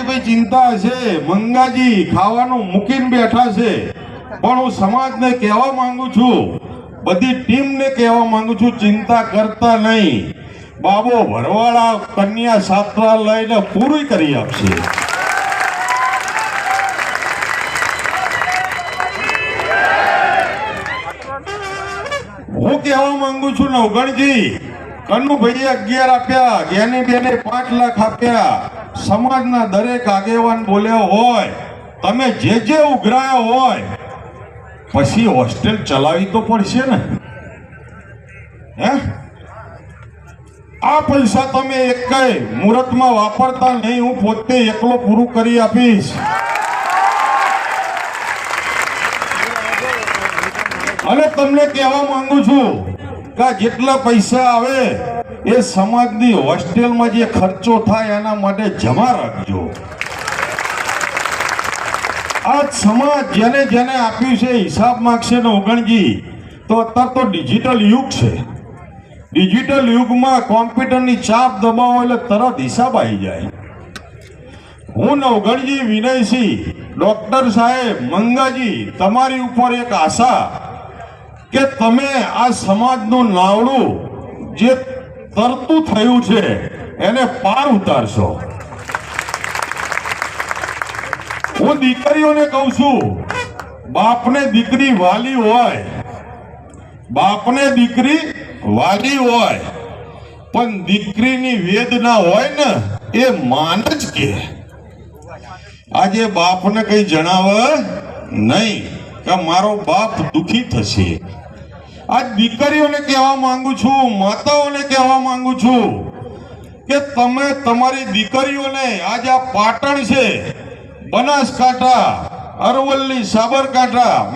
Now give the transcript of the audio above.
તમારી ભાઈ ચિંતા છે, મંગાજી ખાવાનું મૂકીને બેઠા છે, પણ હું સમાજને કહેવા માંગુ છું, બધી ટીમને કહેવા માંગુ છું, ચિંતા કરતા નહીં. બાબો ભરવાડા કન્યા છાત્રાલયને પૂરી કરી આપશે. હું કહેવા માંગુ છું નવગણજી, કનુભાઈએ 11 આપ્યા, જ્ઞાની બેને 5 લાખ આપ્યા, સમાજના દરેક આગેવાન બોલ્યા હોય, તમે જે ઉઘરાયા હોય, પછી હોસ્ટેલ ચલાવી તો પડશે ને. હે, આ પૈસા તમે એકેય મુહૂર્તમાં વાપરતા નહીં, હું પોતે એકલો પૂરું કરી આપીશ. અને તમને કહેવા માંગુ છું કે જેટલા પૈસા આવે એ સમાજની હોસ્ટેલમાં જે ખર્ચો થાય એના માટે જમા રાખજો. આ સમાજ જેને જેને આપ્યું છે હિસાબ માંગશે ને ઓગણજી, તો અત્યારે તો ડિજિટલ યુગ છે. ડિજિટલ યુગમાં કોમ્પ્યુટરની ચાપ દબાવો એટલે તરત હિસાબ આવી જાય. હું નવગણજી વિનયસિંહ, ડોક્ટર સાહેબ, મંગાજી, તમારી ઉપર એક આશા કે તમે આ સમાજનું નાવડું જે તરતું થયું છે એને પાર ઉતારશો. હું દીકરીઓને કહું છું, બાપને દીકરી વાલી હોય, બાપને દીકરી વાલી હોય, પણ દીકરીની વેદના હોય ને એ માન જ કે. આજે બાપને કઈ જણાવે નહીં કે મારો બાપ દુખી થશે. આજ દીકરીઓને કહેવા માંગુ છું, માતાઓને કહેવા માંગુ છું કે તમે તમારી દીકરીઓને, આજ આ પાટણ છે, બનાસકાંઠા, અરવલ્લી, સાબરકાંઠા,